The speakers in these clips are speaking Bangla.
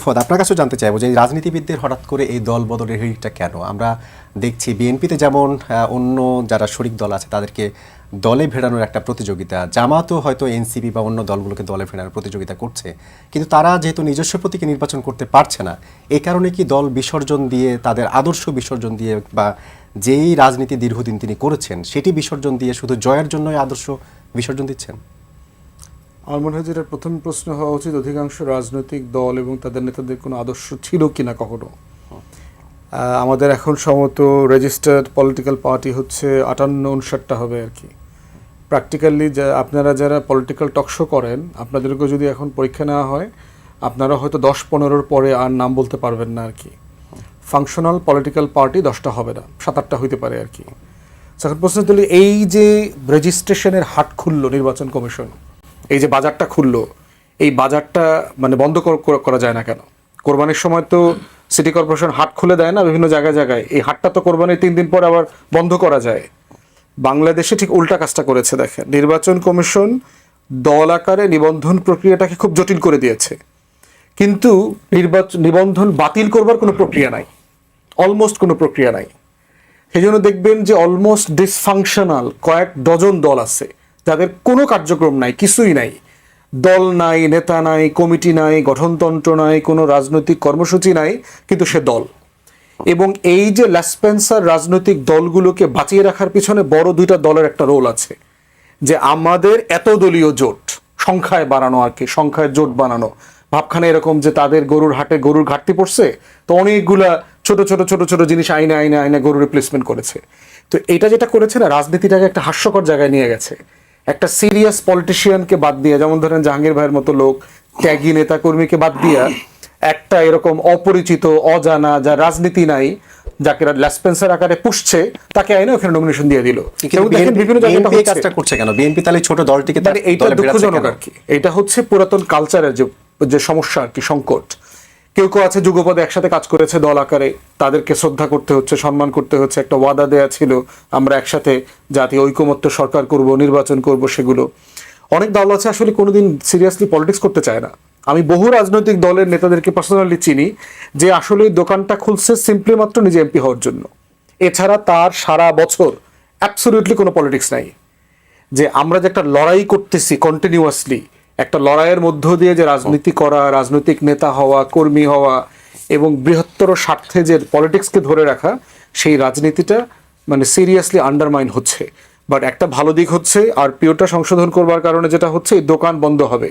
ফদ আপনার কাছেও জানতে চাইবো যে রাজনীতিবিদদের হঠাৎ করে এই দল বদলের হিড়িকটা কেন? আমরা দেখছি বিএনপিতে যেমন অন্য যারা শরিক দল আছে তাদেরকে দলে ভেড়ানোর একটা প্রতিযোগিতা, জামাতও হয়তো এনসিপি বা অন্য দলগুলোকে দলে ভেড়ানোর প্রতিযোগিতা করছে, কিন্তু তারা যেহেতু নিজস্ব প্রতীকে নির্বাচন করতে পারছে না, এই কারণে কি দল বিসর্জন দিয়ে, তাদের আদর্শ বিসর্জন দিয়ে, বা যেই রাজনীতি দীর্ঘদিন তিনি করেছেন সেটি বিসর্জন দিয়ে শুধু জয়ের জন্যই আদর্শ বিসর্জন দিচ্ছেন? আমার মনে হয় যেটা প্রথম প্রশ্ন হওয়া উচিত, অধিকাংশ রাজনৈতিক দল এবং তাদের নেতাদের কোনো আদর্শ ছিল কিনা কখনো। আমাদের এখন সম্ভবত রেজিস্টার্ড পলিটিক্যাল পার্টি হচ্ছে 58-59টা হবে আর কি। প্র্যাকটিক্যালি আপনারা যারা পলিটিক্যাল টকশো করেন, আপনাদেরকে যদি এখন পরীক্ষা নেওয়া হয়, আপনারা হয়তো 10-15-র পরে আর নাম বলতে পারবেন না আর কি। ফাংশনাল পলিটিক্যাল পার্টি 10টা হবে না, 7-8টা হইতে পারে আর কি। এখন প্রশ্ন তুলি, এই যে রেজিস্ট্রেশনের হাট খুললো নির্বাচন কমিশন, এই যে বাজারটা খুললো, এই বাজারটা মানে বন্ধ করা যায় না কেন? কোরবানির সময় তো সিটি কর্পোরেশন হাট খুলে দেয় না বিভিন্ন জায়গায় জায়গায়, এই হাটটা তো কোরবানির 3 দিন পর আবার বন্ধ করা যায়। বাংলাদেশে ঠিক উল্টা কাজটা করেছে। দেখেন, নির্বাচন কমিশন দল আকারে নিবন্ধন প্রক্রিয়াটাকে খুব জটিল করে দিয়েছে, কিন্তু নিবন্ধন বাতিল করবার কোনো প্রক্রিয়া নাই, অলমোস্ট কোনো প্রক্রিয়া নাই। সেই জন্য দেখবেন যে অলমোস্ট ডিসফাংশনাল কয়েক ডজন দল আছে যাদের কোনো কার্যক্রম নাই, কিছুই নাই, দল নাই, নেতা নাই, কমিটি নাই, গঠনতন্ত্র নাই, কোনো রাজনৈতিক কর্মসূচি নাই, কিন্তু সে দল। এবং এই যে ল্যাসপেন্সার রাজনৈতিক দলগুলোকে বাঁচিয়ে রাখার পিছনে বড় 2টা দলের একটা রোল আছে, যে আমাদের এত দলীয় জোট সংখ্যায় বাড়ানো আর কি, সংখ্যায় জোট বানানো। ভাবখানে এরকম যে তাদের গরুর হাটে গরুর ঘাটতি পড়ছে, তো অনেকগুলা ছোট ছোট ছোট ছোট জিনিস আইনে আইনে আইনে গরু রিপ্লেসমেন্ট করেছে। তো এটা যেটা করেছে না, রাজনীতিটাকে একটা হাস্যকর জায়গায় নিয়ে গেছে। একটা সিরিয়াস পলিটিশিয়ানকে বাদ দিয়ে, যেমন ধরেন জাহাঙ্গীর ভাইয়ের মতো লোক, ত্যাগী নেতা কর্মীকে বাদ দিয়া একটা এরকম অপরিচিত, অজানা, যা রাজনীতি নাই, যাকে ল্যাসপেন্সার আকারে পুষছে, তাকে আইনে ওখানে নমিনেশন দিয়ে দিল। বিভিন্ন জায়গায় কাজটা করছে কেন বিএনপি? তাহলে ছোট দলটিকে, এইটা দুঃখজনক আর কি। এটা হচ্ছে পুরাতন কালচারের যে সমস্যা আর কি, সংকট। কেউ কেউ আছে যুগপদে একসাথে কাজ করেছে দল আকারে, তাদেরকে শ্রদ্ধা করতে হচ্ছে, সম্মান করতে হচ্ছে। একটা ওয়াদা দেয়া ছিল, আমরা একসাথে জাতীয় ঐকমত্য সরকার করব, নির্বাচন করব, সেগুলো। অনেক দল আছে আসলে কোনোদিন সিরিয়াসলি পলিটিক্স করতে চায় না। আমি বহু রাজনৈতিক দলের নেতাদেরকে পার্সোনালি চিনি যে আসলে দোকানটা খুলছে সিম্পলি মাত্র নিজে এমপি হওয়ার জন্য, এছাড়া তার সারা বছর অ্যাবসলিউটলি কোনো পলিটিক্স নাই। যে আমরা যে একটা লড়াই করতেছি কন্টিনিউয়াসলি, একটা লড়াইয়ের মধ্য দিয়ে যে রাজনীতি করা, রাজনৈতিক নেতা হওয়া, কর্মী হওয়া এবং বৃহত্তর স্বার্থে যে পলিটিক্সকে ধরে রাখা, সেই রাজনীতিটা মানে সিরিয়াসলি আন্ডারমাইন হচ্ছে। বাট একটা ভালো দিক হচ্ছে, আরপিওটা সংশোধন করবার কারণে যেটা হচ্ছে, এই দোকান বন্ধ হবে।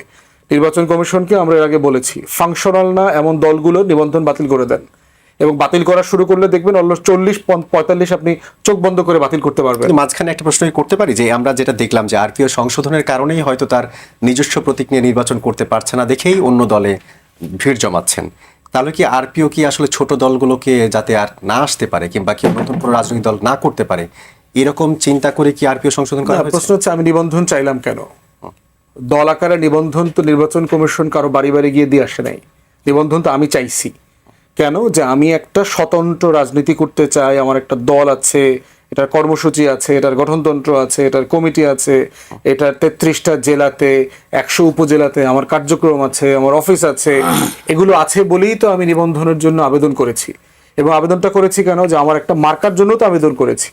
নির্বাচন কমিশনকে আমরা এর আগে বলেছি, ফাংশনাল না এমন দলগুলো নিবন্ধন বাতিল করে দেন, এবং বাতিল করা শুরু করলে দেখবেন অলমোস্ট 40-45 আপনি চোখ বন্ধ করে বাতিল করতে পারবেন। মাঝখানে একটা প্রশ্ন করতে পারি, যে আমরা যেটা দেখলাম যে আরপিও সংশোধনের কারণেই হয়তো তার নিজস্ব প্রতীক নিয়ে নির্বাচন করতে পারছে না দেখেই অন্য দলে ভিড় জমাচ্ছেন। তাহলে কি আরপিও কি আসলে ছোট দলগুলোকে যাতে আর না আসতে পারে, কিংবা কেউ নতুন কোনো রাজনৈতিক দল না করতে পারে, এরকম চিন্তা করে কি আরপিও সংশোধন করা হয়েছে? প্রশ্ন হচ্ছে, আমি নিবন্ধন চাইলাম কেন? দল আকারে নিবন্ধন তো নির্বাচন কমিশন কারো বাড়ি বাড়ি গিয়ে দিয়ে আসে নাই। নিবন্ধন তো আমি চাইছি। কেন? যে আমি একটা স্বতন্ত্র রাজনীতি করতে চাই, আমার একটা দল আছে, এটার কর্মসূচি আছে, এটার গঠনতন্ত্র আছে, এটার কমিটি আছে, এটার 33টা জেলাতে, 100 উপজেলাতে আমার কার্যক্রম আছে, আমার অফিস আছে। এগুলো আছে বলেই তো আমি নিবন্ধনের জন্য আবেদন করেছি। এবং আবেদনটা করেছি কেন? যে আমার একটা মার্কার জন্য তো আবেদন করেছি,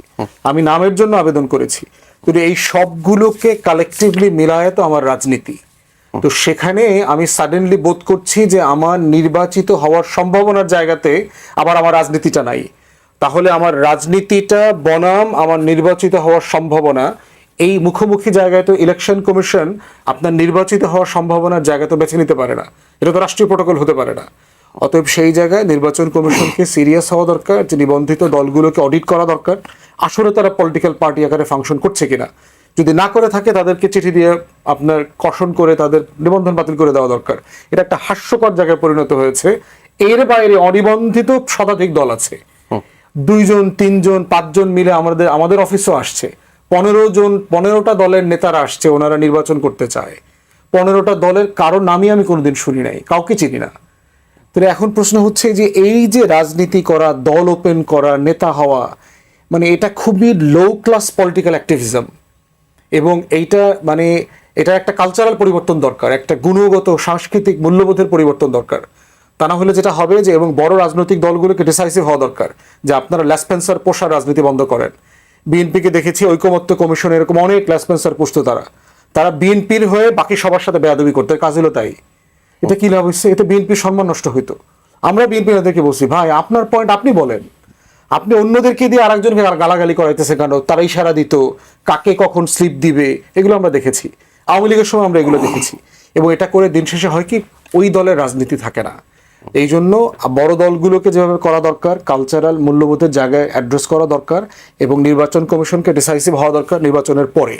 আমি নামের জন্য আবেদন করেছি। কিন্তু এই সবগুলোকে কালেকটিভলি মিলায় তো আমার রাজনীতি। তো সেখানে আমি সাডেনলি বোধ করছি যে আমার নির্বাচিত হওয়ার সম্ভাবনার জায়গাতে আবার আমার রাজনীতিটা নাই। তাহলে আমার রাজনীতিটা বনাম আমার নির্বাচিত হওয়ার সম্ভাবনা, এই মুখোমুখি জায়গায় তো ইলেকশন কমিশন আপনার নির্বাচিত হওয়ার সম্ভাবনার জায়গা তো বেছে নিতে পারে না, এটা তো রাষ্ট্রীয় প্রোটোকল হতে পারে না। অতএব সেই জায়গায় নির্বাচন কমিশনকে সিরিয়াস হওয়া দরকার, যে নিবন্ধিত দলগুলোকে অডিট করা দরকার, আসলে তারা পলিটিক্যাল পার্টি আকারে ফাংশন করছে কিনা। যদি না করে থাকে, তাদেরকে চিঠি দিয়ে আপনার কর্ষণ করে তাদের নিবন্ধন বাতিল করে দেওয়া দরকার। এটা একটা হাস্যকর জায়গায় পরিণত হয়েছে। এর বাইরে অনিবন্ধিত শতাধিক দল আছে, 2 জন 3 জন 5 জন মিলে আমাদের অফিসও আসছে। 15টা দলের নেতারা আসছে, ওনারা নির্বাচন করতে চায়। 15টা দলের কারো নামই আমি কোনোদিন শুনি নাই, কাউকে চিনি না। তাহলে এখন প্রশ্ন হচ্ছে যে এই যে রাজনীতি করা, দল ওপেন করা, নেতা হওয়া, মানে এটা খুবই লো ক্লাস পলিটিক্যাল অ্যাক্টিভিজম। এবং এইটা মানে এটা একটা কালচারাল পরিবর্তন দরকার, একটা গুণগত সাংস্কৃতিক মূল্যবোধের পরিবর্তন দরকার। তা না হলে যেটা হবে যে, এবং বড় রাজনৈতিক দলগুলোকে ডিসাইসিভ হওয়া দরকার যে আপনারা ল্যাসপেন্সার পোষার রাজনীতি বন্ধ করেন। বিএনপিকে দেখেছি ঐকমত্য কমিশন এরকম অনেক ল্যাসপেন্সার পুষত, তারা বিএনপির হয়ে বাকি সবার সাথে বেয়াদবি করতে, কাজ হলো তাই। এটা কি লাভ হচ্ছে? এতে বিএনপির সম্মান নষ্ট হইতো। আমরা বিএনপি নেতাদেরকে বলছি, ভাই আপনার পয়েন্ট আপনি বলেন, আপনি অন্যদেরকে দিয়ে আরেকজনকে গালাগালি করাইতেছে কেন? তারা ইশারা দিত, কাকে কখন স্লিপ দিবে, এগুলো আমরা দেখেছি। আওয়ামী লীগের সময় আমরা এগুলো দেখেছি, এবং এটা করে দিন শেষে হয় কি, ওই দলের রাজনীতি থাকে না। এই জন্য বড় দলগুলোকে যেভাবে করা দরকার, কালচারাল মূল্যবোধের জায়গায় অ্যাড্রেস করা দরকার, এবং নির্বাচন কমিশনকে ডিসাইসিভ হওয়া দরকার নির্বাচনের পরে,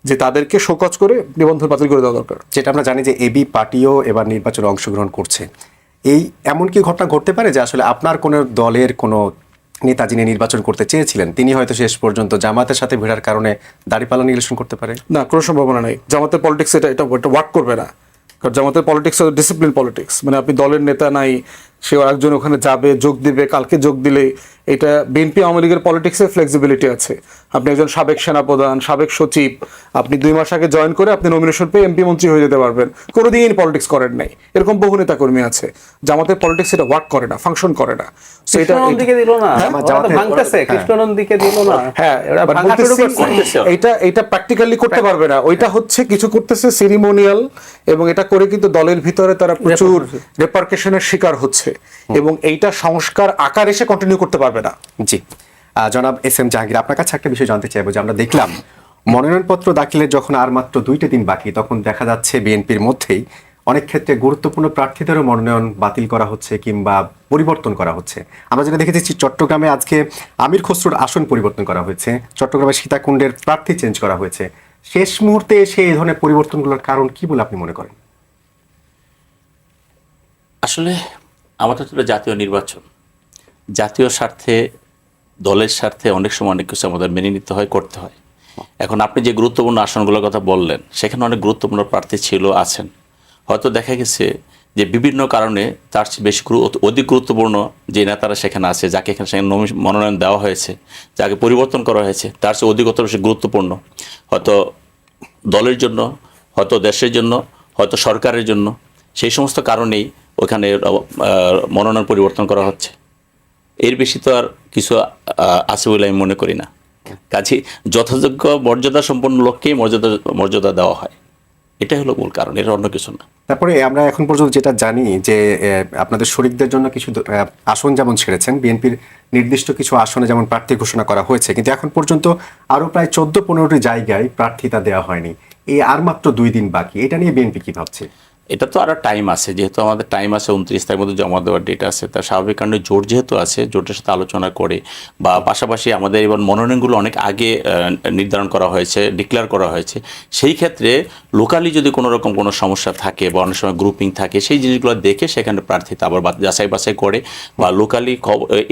যে তাদেরকে শোকজ করে নিবন্ধন বাতিল করে দেওয়া দরকার। যেটা আমরা জানি যে এবি পার্টিও এবার নির্বাচনে অংশগ্রহণ করছে। এই এমন কি ঘটনা ঘটতে পারে যে আসলে আপনার কোনো দলের কোনো নেতা যিনি নির্বাচন করতে চেয়েছিলেন তিনি হয়তো শেষ পর্যন্ত জামাতের সাথে ভিড়ার কারণে দাঁড়িপাল্লা ইলেকশন করতে পারে? না, কোনো সম্ভাবনা নেই। জামাতের পলিটিক্স এটা ওয়ার্ক করবে না। কারণ জামাতের পলিটিক্স ডিসিপ্লিন পলিটিক্স, মানে আপনি দলের নেতা নাই, সে একজন ওখানে যাবে, যোগ দিবে, কালকে যোগ দিলে, এটা বিএনপি আওয়ামী লীগের পলিটিক্সে ফ্লেক্সিবিলিটি আছে। আপনি একজন সাবেক সেনাপ্রধান, সাবেক সচিব, আপনি 2 মাস আগে জয়েন করে আপনি নমিনেশন পেয়ে এমপি মন্ত্রী হয়ে যেতে পারবেন, কোনোদিন পলিটিক্স করেন নাই। এরকম বহু নেতা কর্মী আছে। জামাতের পলিটিক্স এটা ওয়ার্ক করে না, ফাংশন করে না। So এটা কৃষ্ণনন্দীকে দিল না, ভাঙতেছে, কৃষ্ণনন্দীকে দিল না। হ্যাঁ, এটা প্র্যাকটিক্যালি করতে পারবে না। ওইটা হচ্ছে কিছু করতেছে সেরিমোনিয়াল, এবং এটা করে কিন্তু দলের ভিতরে তারা প্রচুর রেপারকেশনের শিকার হচ্ছে, এবং এইটা সংস্কার আকার এসে কন্টিনিউ করতে পারবে না। জি, জনাব এস এম জাহাঙ্গীর, আপনার কাছে একটা বিষয় জানতে চাইবো যে আমরা দেখলাম মনোনয়নপত্র দাখিলের যখন আর মাত্র 2টা দিন বাকি, তখন দেখা যাচ্ছে বিএনপির মধ্যেই অনেক ক্ষেত্রে গুরুত্বপূর্ণ প্রার্থীদেরও মনোনয়ন বাতিল করা হচ্ছে কিংবা পরিবর্তন করা হচ্ছে। আমরা যেটা দেখেছি চট্টগ্রামে আজকে আমির খসরুর আসন পরিবর্তন করা হয়েছে, চট্টগ্রামে সীতাকুণ্ডের প্রার্থী চেঞ্জ করা হয়েছে। শেষ মুহূর্তে এসে এই ধরনের পরিবর্তনগুলোর কারণ কি বলে আপনি মনে করেন? আসলে আমাদের তো জাতীয় নির্বাচন, জাতীয় স্বার্থে, দলের স্বার্থে অনেক সময় অনেক কিছু আমাদের মেনে নিতে হয়, করতে হয়। এখন আপনি যে গুরুত্বপূর্ণ আসনগুলোর কথা বললেন, সেখানে অনেক গুরুত্বপূর্ণ প্রার্থী ছিল, আছেন। হয়তো দেখা গেছে যে বিভিন্ন কারণে তার চেয়ে বেশি অধিক গুরুত্বপূর্ণ যে নেতারা সেখানে আছে, যাকে এখানে সেখানে মনোনয়ন দেওয়া হয়েছে, যাকে পরিবর্তন করা হয়েছে, তার চেয়ে অধিকতর বেশি গুরুত্বপূর্ণ হয়তো দলের জন্য, হয়তো দেশের জন্য, হয়তো সরকারের জন্য। সেই সমস্ত কারণেই ওখানে মনোনয়ন পরিবর্তন করা হচ্ছে। এর বেশি তো আর কিছু আছে বলে আমি মনে করি না। কাজে যথাযোগ্য মর্যাদা সম্পন্ন লোককেই মর্যাদা দেওয়া হয়, এটাই হলো মূল কারণ, এটা অন্য কিছু না। তারপরে আমরা এখন পর্যন্ত যেটা জানি যে আপনাদের শরিকদের জন্য কিছু আসন যেমন ছেড়েছেন, বিএনপির নির্দিষ্ট কিছু আসনে যেমন প্রার্থী ঘোষণা করা হয়েছে, কিন্তু এখন পর্যন্ত আরো প্রায় 14-15টি জায়গায় প্রার্থিতা দেওয়া হয়নি। এই আর মাত্র 2 দিন বাকি, এটা নিয়ে বিএনপি কি ভাবছে? এটা তো আরও টাইম আছে, যেহেতু আমাদের টাইম আছে, 29 তারিখের মধ্যে জমা দেওয়ার ডেট আছে। তার স্বাভাবিক কারণে জোট যেহেতু আছে, জোটের সাথে আলোচনা করে বা পাশাপাশি আমাদের এবার মনোনয়নগুলো অনেক আগে নির্ধারণ করা হয়েছে, ডিক্লেয়ার করা হয়েছে। সেই ক্ষেত্রে লোকালি যদি কোনো রকম কোনো সমস্যা থাকে বা অনেক সময় গ্রুপিং থাকে, সেই জিনিসগুলো দেখে সেখানে প্রার্থীতা আবার যাচাই বাছাই করে বা লোকালি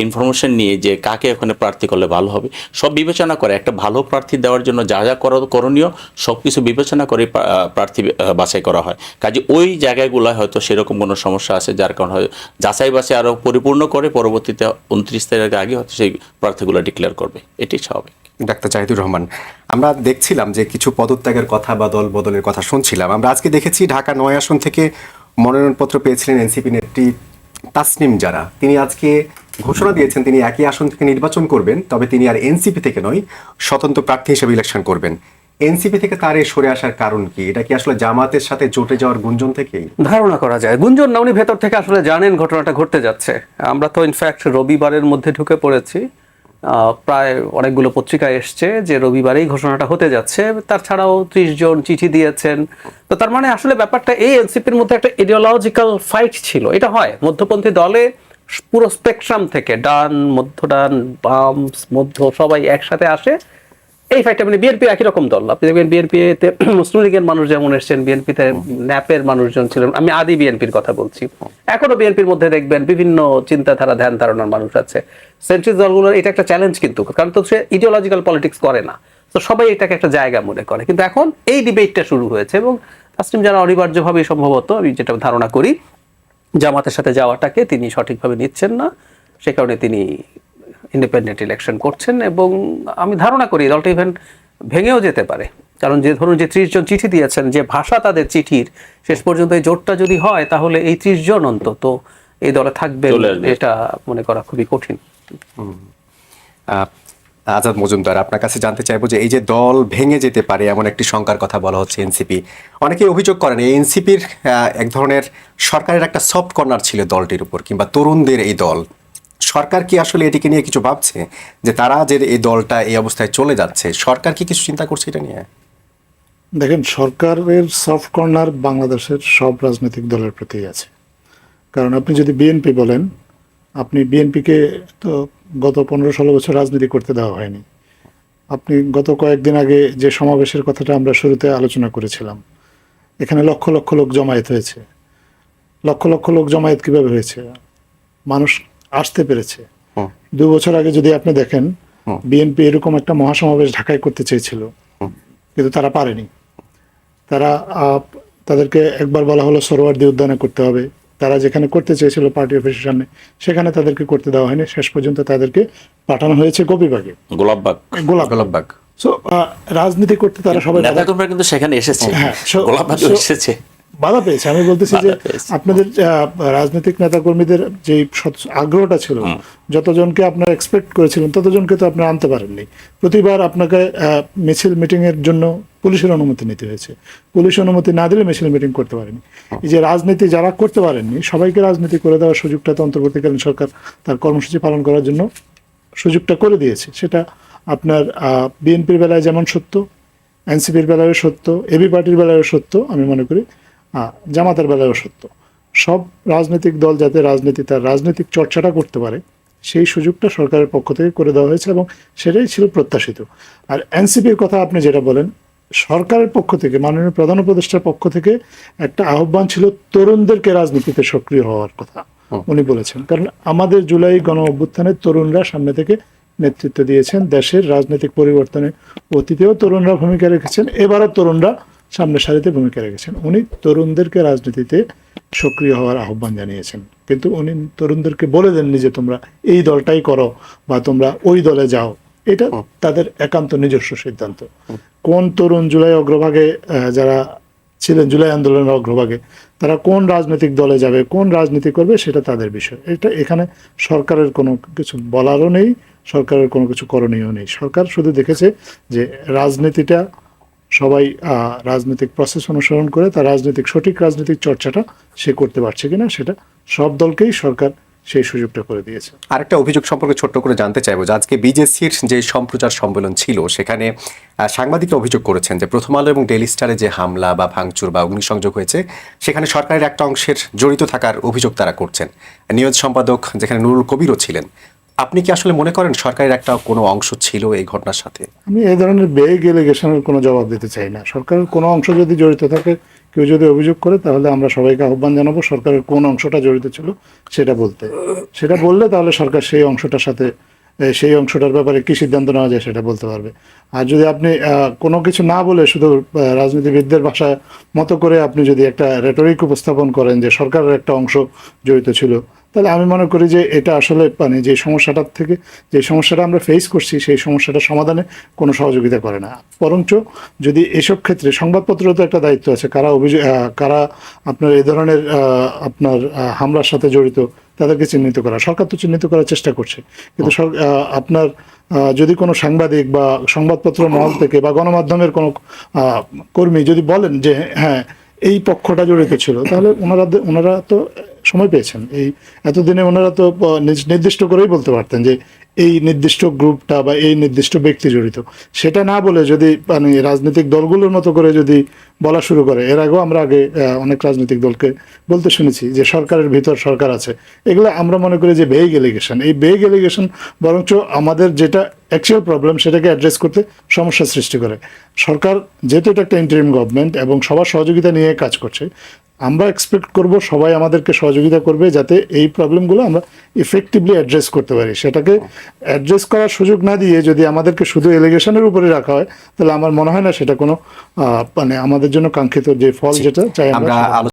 ইনফরমেশন নিয়ে যে কাকে ওখানে প্রার্থী করলে ভালো হবে, সব বিবেচনা করে একটা ভালো প্রার্থী দেওয়ার জন্য যা যা করণীয় সব কিছু বিবেচনা করে প্রার্থী বাছাই করা হয়। কাজে ওই জায়গাগুলো হয়তো সেরকম কোনো সমস্যা আছে, যার কারণে হয় যাচাই বাছাই আরও পরিপূর্ণ করে পরবর্তীতে 29 তারিখের আগে হয়তো সেই প্রার্থীগুলো ডিক্লেয়ার করবে, এটি স্বাভাবিক। ডাক্তার জাহিদুর রহমান, আমরা দেখছিলাম যে কিছু পদত্যাগের কথা বা দল বদলের কথা শুনছিলাম। আমরা আজকে দেখেছি ঢাকা 9 আসন থেকে মনোনয়নপত্র পেয়েছিলেন এনসিপি নেত্রী তাসনিম জারা। তিনি আজকে ঘোষণা দিয়েছেন তিনি একই আসন থেকে নির্বাচন করবেন, তবে তিনি আর এনসিপি থেকে নয়, স্বতন্ত্র প্রার্থী হিসেবে ইলেকশন করবেন। এনসিপি থেকে তার এই সরে আসার কারণ কি? এটা কি আসলে জামাতের সাথে জোটে যাওয়ার গুঞ্জন থেকেই ধারণা করা যায়? গুঞ্জন না, উনি ভেতর থেকে আসলে জানেন ঘটনাটা ঘটতে যাচ্ছে। আমরা তো ইনফ্যাক্ট রবিবারের মধ্যে ঢুকে পড়েছি, প্রায় অনেকগুলো পত্রিকায় এসছে যে রবিবারেই ঘোষণাটা হতে যাচ্ছে। তার ছাড়াও 30 জন চিঠি দিয়েছেন। তো তার মানে আসলে ব্যাপারটা এই এনসিপির মধ্যে একটা ইডিওলজিক্যাল ফাইট ছিল। এটা হয় মধ্যপন্থী দলে, পুরো স্পেকট্রাম থেকে ডান, মধ্যডান, বাম, মধ্য সবাই একসাথে আসে। এই ফাইটটা মানে বিএনপি একই রকম দল। আপনি দেখবেন বিএনপিতে মুসলিম লীগের মানুষ যেমন এসছেন, বিএনপিতে ন্যাপের মানুষজন ছিলেন, আমি আদি বিএনপির কথা বলছি। এখনো বিএনপির মধ্যে দেখবেন বিভিন্ন চিন্তাধারা, ধ্যান ধারণার মানুষ আছে। সেন্ট্রিস্ট দলগুলোর এটা একটা চ্যালেঞ্জ, কিন্তু কারণ তো সে ইডিওলজিক্যাল পলিটিক্স করে না, তো সবাই এটাকে একটা জায়গা মনে করে। কিন্তু এখন এই ডিবেটটা শুরু হয়েছে এবং তাসনিম যারা অনিবার্যভাবে সম্ভবত, আমি যেটা ধারণা করি, জামাতের সাথে যাওয়াটাকে তিনি সঠিকভাবে নিচ্ছেন না, সে কারণে তিনি ইন্ডিপেন্ডেন্ট ইলেকশন করছেন। এবং আমি ধারণা করি দলটা ইভেন ভেঙেও যেতে পারে, কারণ যে ধরুন যে 30 জন চিঠি দিয়েছেন, যে ভাষা তাদের চিঠির, শেষ পর্যন্ত এই জোটটা যদি হয় তাহলে এই 30 জন অন্তত এই দলে থাকবে চলে আসবে। এটা মনে করা খুবই কঠিন। আজাদ মজুমদার, আপনার কাছে জানতে চাইবো যে এই যে দল ভেঙে যেতে পারে এমন একটি শঙ্কার কথা বলা হচ্ছে এনসিপি, অনেকেই অভিযোগ করেন এই এনসিপির এক ধরনের সরকারের একটা সফট কর্নার ছিল দলটির উপর, কিংবা তরুণদের এই দল। সরকার কি আসলে এটিকে নিয়ে কিছু ভাবছে, যে তারা যে এই দলটা এই অবস্থায় চলে যাচ্ছে, সরকার কি কিছু চিন্তা করছে এটা নিয়ে? দেখেন, সরকারের সফট কর্নার বাংলাদেশের সব রাজনৈতিক দলের প্রতি আছে। কারণ আপনি যদি বিএনপি বলেন, আপনি বিএনপিকে তো গত 15-16 বছর রাজনীতি করতে দেওয়া হয়নি। আপনি গত কয়েকদিন আগে যে সমাবেশের কথাটা আমরা শুরুতে আলোচনা করেছিলাম, এখানে লক্ষ লক্ষ লোক জমায়েত হয়েছে। লক্ষ লক্ষ লোক জমায়েত কিভাবে হয়েছে? মানুষ আসতে পেরেছে। 2 বছর আগে যদি আপনি দেখেন, বিএনপি এরকম একটা মহাসমাবেশ ঢাকায় করতে চেয়েছিল, কিন্তু তারা পারেনি। তারা তাদেরকে একবার বলা হলো সোহরাওয়ার্দী উদ্যানে করতে হবে, তারা যেখানে করতে চেয়েছিল পার্টি অফিসের সামনে, সেখানে তাদেরকে করতে দেওয়া হয়নি। শেষ পর্যন্ত তাদেরকে পাঠানো হয়েছে গোপীবাগে, গোলাপবাগ। গোলাপবাগ। সো রাজনীতি করতে তারা সবাই নেতাকর্মীরা কিন্তু সেখানে এসেছে, হ্যাঁ, গোলাপবাগে এসেছে, বাধা পেয়েছে। আমি বলতেছি যে বাধা পেয়েছে। আপনাদের রাজনৈতিক নেতাকর্মীদের যে আগ্রহটা ছিল, যতজনকে আপনারা এক্সপেক্ট করেছিলেন ততজনকে তো আপনারা আনতে পারেননি। প্রতিবার আপনাকে মিছিল মিটিং এর জন্য পুলিশের অনুমতি নিতে হয়েছে। পুলিশ অনুমতি না দিলে মিছিল মিটিং করতে পারেনি। এই যে রাজনীতি যারা করতে পারেননি, সবাইকে রাজনীতি করে দেওয়ার সুযোগটা তো অন্তর্বর্তীকালীন সরকার তার কর্মসূচি পালন করার জন্য সুযোগটা করে দিয়েছে। সেটা আপনার বিএনপির বেলায় যেমন সত্য, এনসিপির বেলায়ও সত্য, এবি পার্টির বেলায়ও সত্য, আমি মনে করি জামাতের বেলায়ও সত্য। সব রাজনৈতিক দল যাতে রাজনীতি তার রাজনৈতিক চর্চাটা করতে পারে, সেই সুযোগটা সরকারের পক্ষ থেকে করে দেওয়া হয়েছে, এবং সেটাই ছিল প্রত্যাশিত। আর এনসিপির কথা আপনি যেটা বলেন, সরকারের পক্ষ থেকে, মাননীয় প্রধান উপদেষ্টার পক্ষ থেকে একটা আহ্বান ছিল তরুণদেরকে রাজনীতিতে সক্রিয় হওয়ার কথা উনি বলেছেন। কারণ আমাদের জুলাই গণ অভ্যুত্থানের তরুণরা সামনে থেকে নেতৃত্ব দিয়েছেন দেশের রাজনৈতিক পরিবর্তনে। অতীতেও তরুণরা ভূমিকা রেখেছেন, এবারও তরুণরা সামনের সারিতে ভূমিকা রেখেছেন। উনি তরুণদেরকে রাজনীতিতে সক্রিয় হওয়ার আহ্বান জানিয়েছেন, কিন্তু উনি তরুণদেরকে বলে দেননি যে তোমরা এই দলটাই করো বা তোমরা ওই দলে যাও। এটা তাদের একান্ত নিজস্ব সিদ্ধান্ত। কোন তরুণ জুলাই অগ্রভাগে যারা ছিলেন, জুলাই আন্দোলনের অগ্রভাগে, তারা কোন রাজনৈতিক দলে যাবে, কোন রাজনীতি করবে, সেটা তাদের বিষয়। এটা এখানে সরকারের কোনো কিছু বলারও নেই, সরকারের কোনো কিছু করণীয় নেই। সরকার শুধু দেখেছে যে রাজনীতিটা সবাই রাজনৈতিক প্রসেস অনুসরণ করে তার সঠিক রাজনৈতিক চর্চাটা সে করতে পারছে কিনা, সেটা সব দলকেই সরকার সেই সুযোগটা করে দিয়েছে। আরেকটা অভিযোগ সম্পর্কে ছোট্ট করে জানতে চাইবো যে আজকে বিজেসির যে সম্প্রচার সম্মেলন ছিল, সেখানে সাংবাদিকরা অভিযোগ করেছেন যে প্রথম আলো এবং ডেইলি স্টারে যে হামলা বা ভাঙচুর বা অগ্নিসংযোগ হয়েছে, সেখানে সরকারের একটা অংশের জড়িত থাকার অভিযোগ তারা করছেন। নিউজ সম্পাদক যেখানে নুরুল কবিরও ছিলেন। আপনি কি আসলে মনে করেন সরকারের একটা কোনো অংশ ছিল এই ঘটনার সাথে? আমি এই ধরনের বেগ এলিগেশনের কোনো জবাব দিতে চাই না। সরকারের কোনো অংশ যদি জড়িত থাকে, কেউ যদি অভিযোগ করে, তাহলে আমরা সবাইকে আহ্বান জানাবো সরকারের কোন অংশটা জড়িত ছিল সেটা বলতে। সেটা বললে তাহলে সরকার সেই অংশটার সাথে, সেই অংশটার ব্যাপারে কি সিদ্ধান্ত নেওয়া যায় সেটা বলতে পারবে। আর যদি আপনি কোনো কিছু না বলে শুধু রাজনীতিবিদদের ভাষায় মতো করে আপনি যদি একটা রেটরিক উপস্থাপন করেন যে সরকারের একটা অংশ জড়িত ছিল, তাহলে আমি মনে করি যে এটা আসলে মানে যে সমস্যাটার থেকে, যে সমস্যাটা আমরা ফেস করছি, সেই সমস্যাটা সমাধানে কোনো সহযোগিতা করে না। বরঞ্চ যদি এসব ক্ষেত্রে সংবাদপত্রের তো একটা দায়িত্ব আছে, কারা আপনার এই ধরনের আপনার হামলার সাথে জড়িত তাদেরকে চিহ্নিত করা। সরকার তো চিহ্নিত করার চেষ্টা করছে, কিন্তু আপনার যদি কোনো সাংবাদিক বা সংবাদপত্র মহল থেকে বা গণমাধ্যমের কোনো কর্মী যদি বলেন যে হ্যাঁ এই পক্ষটা জড়িত ছিল, তাহলে ওনারা তো সময় পেয়েছেন। এই এতদিনে ওনারা তো নির্দিষ্ট করেই বলতে পারতেন যে এই নির্দিষ্ট গ্রুপটা বা এই নির্দিষ্ট ব্যক্তি জড়িত। সেটা না বলে যদি মানে রাজনৈতিক দলগুলোর মতো করে যদি বলা শুরু করে, এর আগেও আমরা অনেক রাজনৈতিক দলকে বলতে শুনেছি যে সরকারের ভিতর সরকার আছে, এগুলো আমরা মনে করি যে বেগ এলিগেশন। এই বেগ এলিগেশন বরঞ্চ আমাদের যেটা অ্যাকচুয়াল প্রবলেম সেটাকে অ্যাড্রেস করতে সমস্যা সৃষ্টি করে। সরকার যেহেতু এটা একটা ইন্টারিম গভর্নমেন্ট এবং সবার সহযোগিতা নিয়ে কাজ করছে, আমরা এক্সপেক্ট করব সবাই আমাদেরকে সহযোগিতা করবে যাতে এই প্রবলেমগুলো আমরা ইফেক্টিভলি অ্যাড্রেস করতে পারি। সেটাকে অ্যাড্রেস করার সুযোগ না দিয়ে যদি আমাদেরকে শুধু এলিগেশনের উপরে রাখা হয়, তাহলে আমার মনে হয় না সেটা কোনো মানে আমাদের জন্য কাঙ্ক্ষিত যে ফল যেটা চাই আমরা